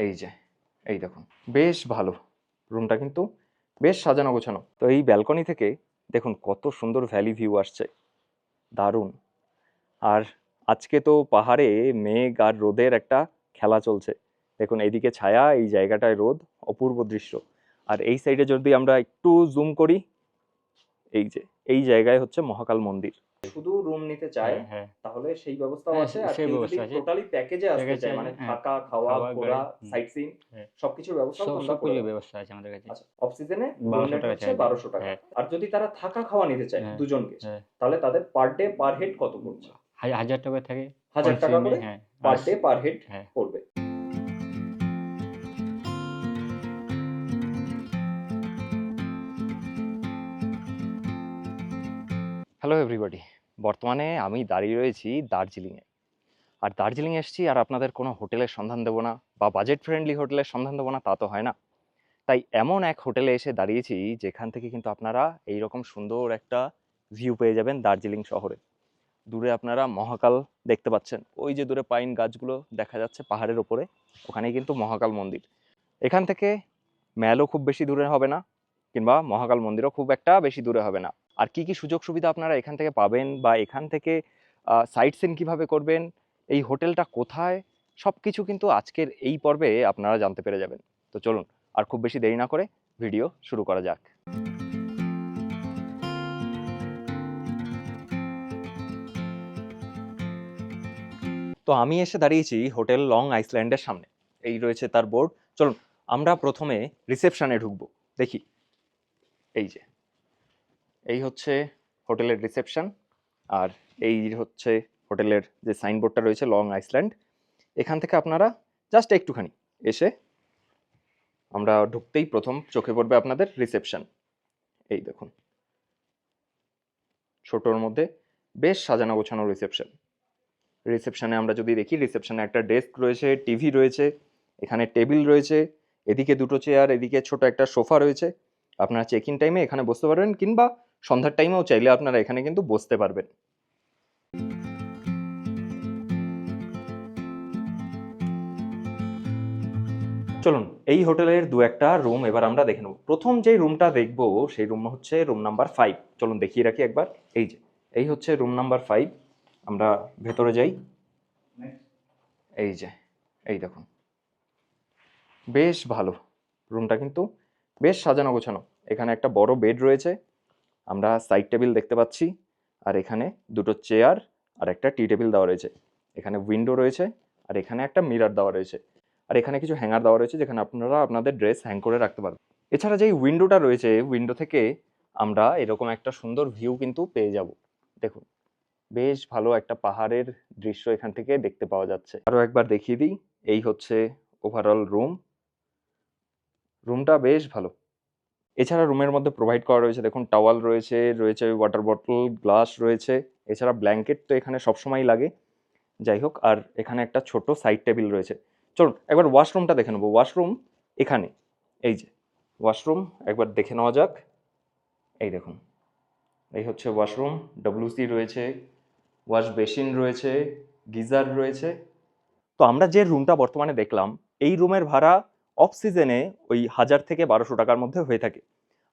এই যে এই দেখুন, বেশ ভালো রুমটা, কিন্তু বেশ সাজানো গোছানো। তো এই ব্যালকনি থেকে দেখুন কত সুন্দর ভ্যালি ভিউ আসছে, দারুণ। আর আজকে তো পাহাড়ে মেঘ আর রোদের একটা খেলা চলছে। দেখুন এইদিকে ছায়া, এই জায়গাটায় রোদ, অপূর্ব দৃশ্য। আর এই সাইডে যদি আমরা একটু জুম করি, এই যে এই জায়গায় হচ্ছে মহাকাল মন্দির। শুধু রুম নিতে চায় হ্যাঁ, হ্যাঁ। তাহলে সেই ব্যবস্থাও হ্যাঁ, আছে, আর সেই কেউ যদি ব্যবস্থা আছে। টোটালি প্যাকেজে আসতে প্যাকেজে চায় আছে, মানে হ্যাঁ। থাকা খাওয়া খাওয়া, ঘোরা গাড়ি, সাইট সিন হ্যাঁ। সবকিছুর ব্যবস্থাও তোমরা করে সবকিছুর দাও। ব্যবস্থা আছে আমাদের কাছে। আচ্ছা, অফ সিজনে রুম ১২০০ রেন্ট টাকা হচ্ছে চার্জ দেয়। 1200 টাকা। হ্যাঁ, আর যদি তারা থাকা খাওয়া নিতে চায় হ্যাঁ, দুজনকে, হ্যাঁ। তাহলে তাদের পার ডে পার হেড কত পড়ছে? ১,০০০ টাকা থাকে 1000 টাকা কনসিউমে, করে হ্যাঁ। পার ডে পার হেড হ্যাঁ। পড়বে। হ্যালো এভরিবডি, বর্তমানে আমি দাঁড়িয়ে রয়েছি দার্জিলিংয়ে। আর দার্জিলিং এসেছি আর আপনাদের কোনো হোটেলের সন্ধান দেবো না বা বাজেট ফ্রেন্ডলি হোটেলের সন্ধান দেবো না, তা তো হয় না। তাই এমন এক হোটেলে এসে দাঁড়িয়েছি যেখান থেকে কিন্তু আপনারা এইরকম সুন্দর একটা ভিউ পেয়ে যাবেন দার্জিলিং শহরে। দূরে আপনারা মহাকাল দেখতে পাচ্ছেন, ওই যে দূরে পাইন গাছগুলো দেখা যাচ্ছে পাহাড়ের ওপরে, ওখানেই কিন্তু মহাকাল মন্দির। এখান থেকে ম্যালও খুব বেশি দূরে হবে না, কিংবা মহাকাল মন্দিরও খুব একটা বেশি দূরে হবে না। আর কি কি সুযোগ সুবিধা আপনারা এখান থেকে পাবেন বা এখান থেকে সাইট সিন কীভাবে করবেন, এই হোটেলটা কোথায়, সব কিছু কিন্তু আজকের এই পর্বে আপনারা জানতে পেরে যাবেন। তো চলুন আর খুব বেশি দেরি না করে ভিডিও শুরু করা যাক। তো আমি এসে দাঁড়িয়েছি হোটেল লং আইসল্যান্ডের সামনে, এই রয়েছে তার বোর্ড। চলুন আমরা প্রথমে রিসেপশনে ঢুকবো, দেখি। এই যে এই হচ্ছে হোটেলের রিসেপশন, আর এই হচ্ছে হোটেলের যে সাইনবোর্ডটা রয়েছে লং আইসল্যান্ড। এখান থেকে আপনারা জাস্ট একটুখানি এসে আমরা ঢুকতেই প্রথম চোখে পড়বে আপনাদের রিসেপশন। এই দেখুন, ছোটোর মধ্যে বেশ সাজানো গোছানো রিসেপশন। রিসেপশনে আমরা যদি দেখি, রিসেপশনে একটা ডেস্ক রয়েছে, টিভি রয়েছে, এখানে টেবিল রয়েছে, এদিকে দুটো চেয়ার, এদিকে ছোট একটা সোফা রয়েছে। আপনারা চেক ইন টাইমে এখানে বসতে পারবেন, কিংবা সন্ধ্যার টাইমেও চাইলে আপনারা এখানে কিন্তু বসতে পারবেন। চলুন এই হোটেলের দু একটা রুম এবার আমরা দেখে নেব। প্রথম যে রুমটা দেখবো সেই রুম হচ্ছে রুম নাম্বার 5। চলুন দেখিয়ে রাখি একবার। এই যে এই হচ্ছে রুম নাম্বার 5। আমরা ভেতরে যাই। এই যে এই দেখুন, বেশ ভালো রুমটা, কিন্তু বেশ সাজানো গোছানো। এখানে একটা বড় বেড রয়েছে, আমরা সাইড টেবিল দেখতে পাচ্ছি, আর এখানে দুটো চেয়ার আর একটা টি টেবিল দেওয়া রয়েছে। এখানে উইন্ডো রয়েছে, আর এখানে একটা মিরর দেওয়া রয়েছে, আর এখানে কিছু হ্যাঙ্গার দেওয়া রয়েছে যেখানে আপনারা আপনাদের ড্রেস হ্যাং করে রাখতে পারবেন। এছাড়া যেই উইন্ডোটা রয়েছে, উইন্ডো থেকে আমরা এরকম একটা সুন্দর ভিউ কিন্তু পেয়ে যাব। দেখুন বেশ ভালো একটা পাহাড়ের দৃশ্য এখান থেকে দেখতে পাওয়া যাচ্ছে। আরও একবার দেখিয়ে দিই, এই হচ্ছে ওভারঅল রুম। রুমটা বেশ ভালো। এছাড়া রুমের মধ্যে প্রোভাইড করা রয়েছে, দেখুন টাওয়াল রয়েছে, রয়েছে ওয়াটার বটল, গ্লাস রয়েছে, এছাড়া ব্ল্যাঙ্কেট তো এখানে সবসময় লাগে। যাই হোক, আর এখানে একটা ছোট সাইড টেবিল রয়েছে। চলুন একবার ওয়াশরুমটা দেখে নেবো। ওয়াশরুম এখানে, এই যে ওয়াশরুম একবার দেখে নেওয়া যাক। এই দেখুন, এই হচ্ছে ওয়াশরুম। ডব্লিউসি রয়েছে, ওয়াশ বেসিন রয়েছে, গিজার রয়েছে। তো আমরা যে রুমটা বর্তমানে দেখলাম, এই রুমের ভাড়া অফ সিজনে ওই 1000 থেকে 1200 টাকার মধ্যে হয়ে থাকে।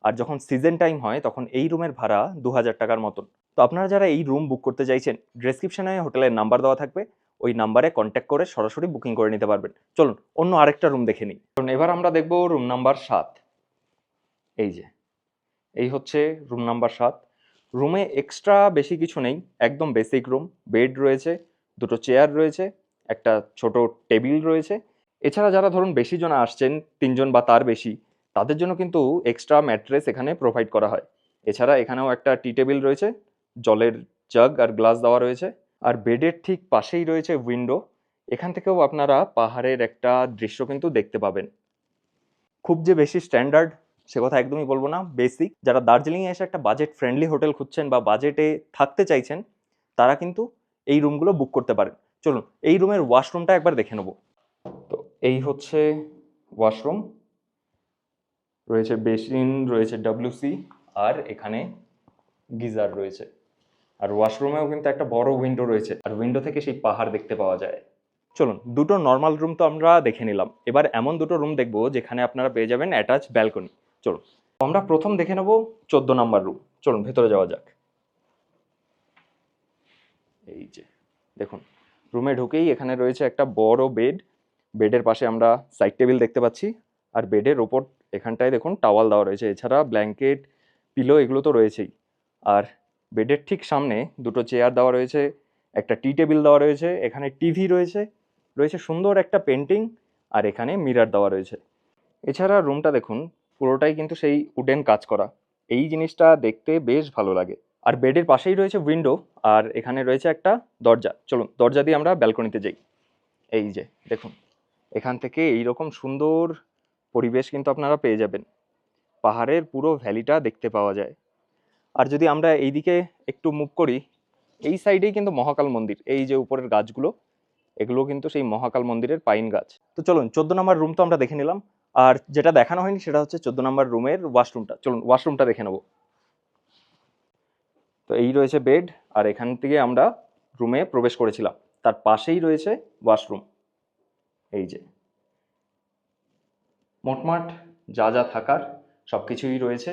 আর যখন সিজন টাইম হয় তখন এই রুমের ভাড়া 2000 টাকার মতন। তো আপনারা যারা এই রুম বুক করতে চাইছেন, ডেসক্রিপশনে হোটেলের নাম্বার দেওয়া থাকবে, ওই নাম্বারে কন্ট্যাক্ট করে সরাসরি বুকিং করে নিতে পারবেন। চলুন অন্য আরেকটা রুম দেখে নিই। এবার আমরা দেখব রুম নাম্বার 7। এই যে এই হচ্ছে রুম নাম্বার 7। রুমে এক্সট্রা বেশি কিছু নেই, একদম বেসিক রুম। বেড রয়েছে, দুটো চেয়ার রয়েছে, একটা ছোট টেবিল রয়েছে। এছাড়া যারা ধরুন বেশি জন আসছেন, 3 জন বা তার বেশি, তাদের জন্য কিন্তু এক্সট্রা ম্যাট্রেস এখানে প্রোভাইড করা হয়। এছাড়া এখানেও একটা টি টেবিল রয়েছে, জলের জাগ আর গ্লাস দেওয়া রয়েছে, আর বেডের ঠিক পাশেই রয়েছে উইন্ডো। এখান থেকেও আপনারা পাহাড়ের একটা দৃশ্য কিন্তু দেখতে পাবেন। খুব যে বেশি স্ট্যান্ডার্ড সে কথা একদমই বলবো না, বেসিক। যারা দার্জিলিংয়ে এসে একটা বাজেট ফ্রেন্ডলি হোটেল খুঁজছেন বা বাজেটে থাকতে চাইছেন, তারা কিন্তু এই রুমগুলো বুক করতে পারেন। চলুন এই রুমের ওয়াশরুমটা একবার দেখে নেব। তো এই হচ্ছে ওয়াশরুম, রয়েছে বেসিন, রয়েছে ডব্লিউসি, আর এখানে গিজার রয়েছে। আর ওয়াশরুমেও কিন্তু একটা বড় উইন্ডো রয়েছে, আর উইন্ডো থেকে সেই পাহাড় দেখতে পাওয়া যায়। চলুন, দুটো নর্মাল রুম তো আমরা দেখে নিলাম, এবার এমন দুটো রুম দেখবো যেখানে আপনারা পেয়ে যাবেন অ্যাটাচ ব্যালকনি। চলুন, আমরা প্রথম দেখে নেব 14 নম্বর রুম। চলুন ভেতরে যাওয়া যাক। এই যে দেখুন, রুমে ঢুকেই এখানে রয়েছে একটা বড় বেড। বেডের পাশে আমরা সাইড টেবিল দেখতে পাচ্ছি, আর বেডের ওপর এখানটায় দেখুন টাওয়াল দেওয়া রয়েছে, এছাড়া ব্ল্যাঙ্কেট, পিলো এগুলো তো রয়েছেই। আর বেডের ঠিক সামনে দুটো চেয়ার দেওয়া রয়েছে, একটা টি টেবিল দেওয়া রয়েছে, এখানে টিভি রয়েছে, রয়েছে সুন্দর একটা পেন্টিং, আর এখানে মিরর দেওয়া রয়েছে। এছাড়া রুমটা দেখুন পুরোটাই কিন্তু সেই উডেন কাজ করা, এই জিনিসটা দেখতে বেশ ভালো লাগে। আর বেডের পাশেই রয়েছে উইন্ডো, আর এখানে রয়েছে একটা দরজা। চলুন দরজা দিয়ে আমরা ব্যালকনিতে যাই। এই যে দেখুন, এখান থেকে এইরকম সুন্দর পরিবেশ কিন্তু আপনারা পেয়ে যাবেন, পাহাড়ের পুরো ভ্যালিটা দেখতে পাওয়া যায়। আর যদি আমরা এইদিকে একটু মুভ করি, এই সাইডেই কিন্তু মহাকাল মন্দির, এই যে উপরের গাছগুলো এগুলো কিন্তু সেই মহাকাল মন্দিরের পাইন গাছ। তো চলুন 14 নম্বর রুম তো আমরা দেখে নিলাম, আর যেটা দেখানো হয়নি সেটা হচ্ছে 14 নম্বর রুমের ওয়াশরুমটা। চলুন ওয়াশরুমটা দেখে নেব। তো এই রয়েছে বেড, আর এখান থেকে আমরা রুমে প্রবেশ করেছিলাম, তার পাশেই রয়েছে ওয়াশরুম। এই যে মোটমাট যা যা থাকার সব কিছুই রয়েছে,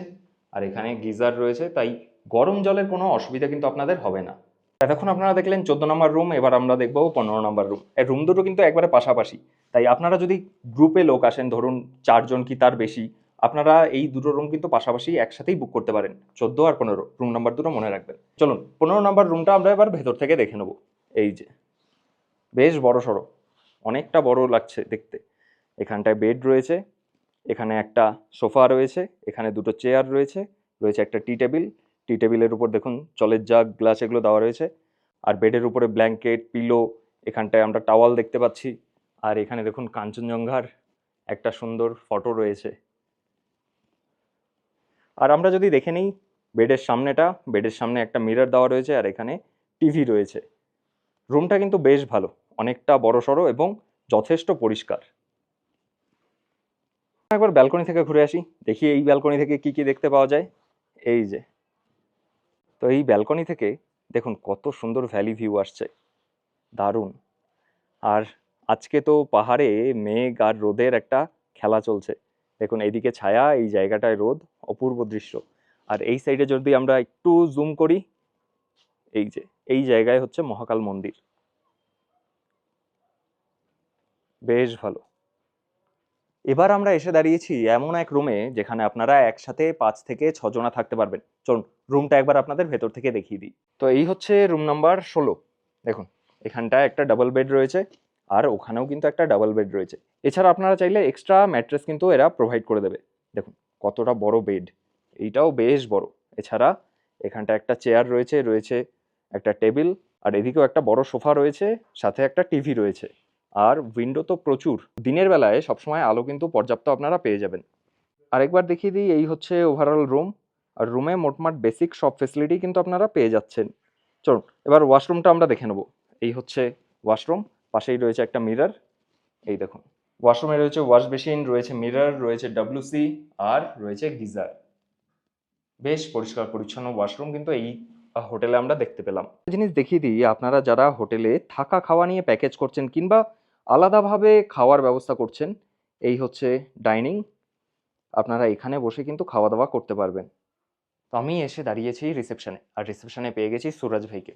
আর এখানে গিজার রয়েছে, তাই গরম জলের কোনো অসুবিধা কিন্তু আপনাদের হবে না। এতক্ষণ আপনারা দেখলেন 14 নম্বর রুম, এবার আমরা দেখবো 15 নম্বর রুম। এই রুম দুটো কিন্তু একবারে পাশাপাশি, তাই আপনারা যদি গ্রুপে লোক আসেন, ধরুন 4 জন কি তার বেশি, আপনারা এই দুটো রুম কিন্তু পাশাপাশি একসাথেই বুক করতে পারেন। 14 আর 15 রুম নাম্বার দুটো মনে রাখবেন। চলুন 15 নম্বর রুমটা আমরা এবার ভেতর থেকে দেখে নেবো। এই যে বেশ বড় সড়ো, অনেকটা বড় লাগছে দেখতে। এখানটায় বেড রয়েছে, এখানে একটা সোফা রয়েছে, এখানে দুটো চেয়ার রয়েছে, রয়েছে একটা টি টেবিল। টি টেবিলের উপর দেখুন জলের জাগ, গ্লাস এগুলো দেওয়া রয়েছে, আর বেডের উপরে ব্ল্যাঙ্কেট, পিলো, এখানটায় আমরা টাওয়াল দেখতে পাচ্ছি। আর এখানে দেখুন কাঞ্চনজঙ্ঘার একটা সুন্দর ফটো রয়েছে। আর আমরা যদি দেখে নিই বেডের সামনেটা, বেডের সামনে একটা মিরর দেওয়া রয়েছে, আর এখানে টিভি রয়েছে। রুমটা কিন্তু বেশ ভালো, অনেকটা বড়সড় এবং যথেষ্ট পরিষ্কার। একবার ব্যালকনি থেকে ঘুরে আসি, দেখি এই ব্যালকনি থেকে কি কি দেখতে পাওয়া যায়। এই যে, তো এই ব্যালকনি থেকে দেখুন কত সুন্দর ভ্যালি ভিউ আসছে, দারুণ। আর আজকে তো পাহাড়ে মেঘ আর রোদের একটা খেলা চলছে, দেখুন এইদিকে ছায়া, এই জায়গাটায় রোদ, অপূর্ব দৃশ্য। আর এই সাইডে যদি আমরা একটু জুম করি, এই যে এই জায়গায় হচ্ছে মহাকাল মন্দির, বেশ ভালো। এবার আমরা এসে দাঁড়িয়েছি এমন এক রুমে যেখানে আপনারা একসাথে 5 থেকে 6 জনা থাকতে পারবেন। চলুন রুমটা একবার আপনাদের ভেতর থেকে দেখিয়ে দিই। তো এই হচ্ছে রুম নাম্বার 16। দেখুন এখানটায় একটা ডাবল বেড রয়েছে, আর ওখানেও কিন্তু একটা ডাবল বেড রয়েছে। এছাড়া আপনারা চাইলে এক্সট্রা ম্যাট্রেস কিন্তু এরা প্রোভাইড করে দেবে। দেখুন কতটা বড় বেড, এইটাও বেশ বড়। এছাড়া এখানটা একটা চেয়ার রয়েছে, রয়েছে একটা টেবিল, আর এদিকেও একটা বড় সোফা রয়েছে, সাথে একটা টিভি রয়েছে। আর উইন্ডো তো প্রচুর, দিনের বেলায় সবসময় আলো কিন্তু পর্যাপ্ত আপনারা পেয়ে যাবেন। আরেকবার দেখিয়ে দিই, এই হচ্ছে ওভারঅল রুম। আর রুমে মোটমাট বেসিক সব ফেসিলিটি কিন্তু আপনারা পেয়ে যাচ্ছেন। চলুন এবার ওয়াশরুমটা আমরা দেখে নেব। এই হচ্ছে ওয়াশরুম, পাশেই রয়েছে একটা মিরর। এই দেখুন ওয়াশরুমে রয়েছে ওয়াশ বেসিন, রয়েছে মিরর, রয়েছে WC, আর রয়েছে গিজার। বেশ পরিষ্কার পরিচ্ছন্ন ওয়াশরুম কিন্তু এই হোটেলে আমরা দেখতে পেলাম। একটা জিনিস দেখিয়ে দিই, আপনারা যারা হোটেলে থাকা খাওয়া নিয়ে প্যাকেজ করছেন কিংবা আলাদাভাবে খাওয়ার ব্যবস্থা করছেন, এই হচ্ছে ডাইনিং, আপনারা এখানে বসে কিন্তু খাওয়া দাওয়া করতে পারবেন। তো আমি এসে দাঁড়িয়েছি রিসেপশনে, আর রিসেপশনে পেয়ে গেছি সুরাজ ভাইকে।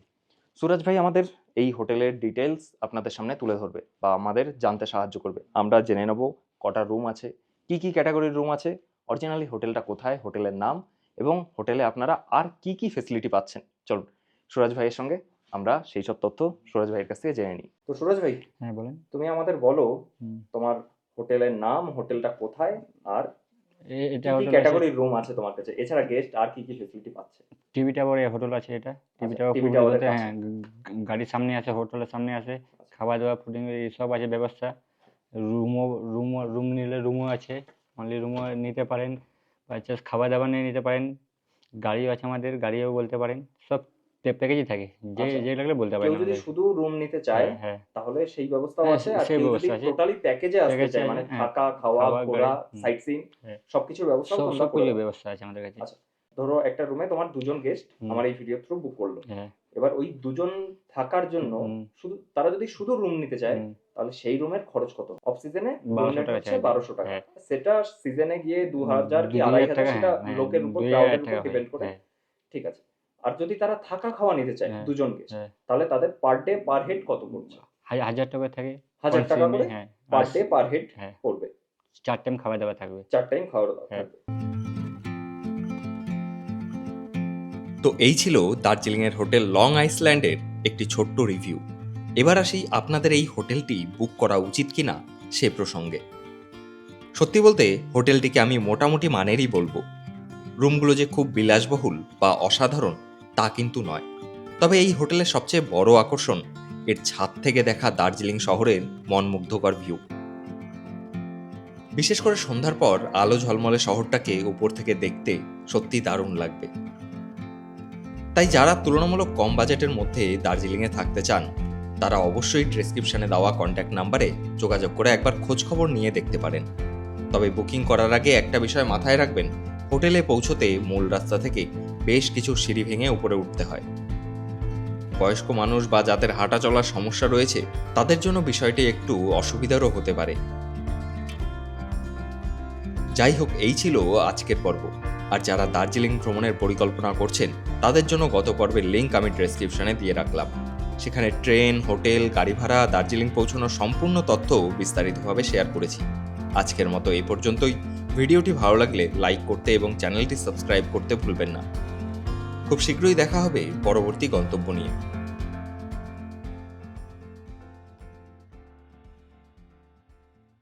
সুরাজ ভাই আমাদের এই হোটেলের ডিটেলস আপনাদের সামনে তুলে ধরবে বা আমাদের জানতে সাহায্য করবে। আমরা জেনে নেব কটা রুম আছে, কি কি ক্যাটাগরির রুম আছে, অরিজিনালি হোটেলটা কোথায়, হোটেলের নাম, এবং হোটেলে আপনারা আর কি কি ফেসিলিটি পাচ্ছেন। চলুন সুরাজ ভাইয়ের সঙ্গে আমরা সেই সব তথ্য সুরাজ ভাইয়ের কাছ থেকে জেনে নিই। তো সুরাজ ভাই, হ্যাঁ বলেন। তুমি আমাদের বলো হুম। তোমার হোটেলের নাম, হোটেলটা কোথায়, আর এটা কি কি হোটেল আছে, ক্যাটাগরির রুম আছে তোমার কাছে, এছাড়া গেস্ট আর কি কি ফেসিলিটি পাচ্ছে। টিভি টাওয়ারে হোটেল আছে এটা। টিভি আচ্ছা, টাওয়ার টিভি পূর্ব টাওয়ারের দিকে, কাছে। হ্যাঁ, গাড়ির সামনে আছে, হোটেলের সামনে আছে। আচ্ছা, খাওয়া দাওয়া ফুডিং সব আছে ব্যবস্থা। রুমও রুম নিলে রুমও আছে, অনলি রুমও নিতে পারেন, বা জাস্ট খাওয়া দাওয়া নিয়ে নিতে পারেন। গাড়িও আছে আমাদের, গাড়িও বলতে পারেন। সব প্যাকেজই থাকে, যে আচ্ছা, যে লাগলে বলতে কেউ পারেন যদি আমাদের। শুধু রুম নিতে চায় হ্যাঁ হ্যাঁ তাহলে সেই ব্যবস্থাও হ্যাঁ, আছে, আর সেই কেউ যদি ব্যবস্থা আছে। টোটালি প্যাকেজে আসতে প্যাকেজে চায় আছে, মানে হ্যাঁ। থাকা খাওয়া খাওয়া ঘোরা গাড়ি, সাইট সিইং হ্যাঁ, সবকিছুর ব্যবস্থাও তোমরা সব করে কিছু দাও। ব্যবস্থা আছে আমাদের কাছে। আচ্ছা, ধরো একটা রুমে তোমার দুজন গেস্ট হুম, আমার এই ভিডিও থ্রু বুক করলো, হ্যাঁ। এবার ওই দুজন থাকার জন্য শুধু তারা যদি শুধু রুম নিতে চায় হুম, তাহলে সেই রুমের খরচ কত? অফ সিজনে 1200 টাকা হচ্ছে চার্জ। 1200 টাকা। হ্যাঁ। সেটা সিজনে গিয়ে 2000 কি 2000 2500 টাকা, সেটা হ্যাঁ, লোকের উপর 2000 ক্রাউডের উপর টাকা হয়। ডিপেন্ড করে। হ্যাঁ, ঠিক আছে। আর যদি তারা থাকা খাওয়া নিতে চায় হ্যাঁ, দুজনকে হ্যাঁ। তাহলে তাদের পার ডে পার হেড কত পড়ছে? 1000 টাকা থাকে 1000 all টাকা season এ, করে হ্যাঁ। পার আর ডে পার হেড হ্যাঁ, পড়বে। 4 টাইম খাওয়া দাওয়া থাকবে। 4 টাইম খাওয়া দাওয়া হ্যাঁ। থাকবে। তো এই ছিল দার্জিলিংয়ের হোটেল লং আইসল্যান্ডের একটি ছোট্ট রিভিউ। এবার আসি আপনাদের এই হোটেলটি বুক করা উচিত কিনা সে প্রসঙ্গে। সত্যি বলতে হোটেলটিকে আমি মোটামুটি মানেরই বলবো। রুমগুলো যে খুব বিলাসবহুল বা অসাধারণ তা কিন্তু নয়। তবে এই হোটেলের সবচেয়ে বড় আকর্ষণ এর ছাদ থেকে দেখা দার্জিলিং শহরের মনমুগ্ধকর ভিউ। বিশেষ করে সন্ধ্যার পর আলো ঝলমলে শহরটাকে উপর থেকে দেখতে সত্যি দারুণ লাগবে। তাই যারা তুলনামূলক কম বাজেটের মধ্যে দার্জিলিংয়ে থাকতে চান তারা অবশ্যই ডেসক্রিপশনে দেওয়া কন্ট্যাক্ট নাম্বারে যোগাযোগ করে একবার খোঁজখবর নিয়ে দেখতে পারেন। তবে বুকিং করার আগে একটা বিষয় মাথায় রাখবেন, হোটেলে পৌঁছতে মূল রাস্তা থেকে বেশ কিছু সিঁড়ি ভেঙে উপরে উঠতে হয়। বয়স্ক মানুষ বা যাদের হাঁটা চলার সমস্যা রয়েছে তাদের জন্য বিষয়টি একটু অসুবিধারও হতে পারে। যাই হোক, এই ছিল আজকের পর্ব। আর যারা দার্জিলিং ভ্রমণের পরিকল্পনা করছেন তাদের জন্য গত পর্বের লিঙ্ক আমি ডেসক্রিপশনে দিয়ে রাখলাম। সেখানে ট্রেন, হোটেল, গাড়ি ভাড়া, দার্জিলিং পৌঁছানোর সম্পূর্ণ তথ্য বিস্তারিতভাবে শেয়ার করেছি। আজকের মতো এই পর্যন্তই। ভিডিওটি ভালো লাগলে লাইক করতে এবং চ্যানেলটি সাবস্ক্রাইব করতে ভুলবেন না। খুব শীঘ্রই দেখা হবে পরবর্তী গন্তব্য নিয়ে।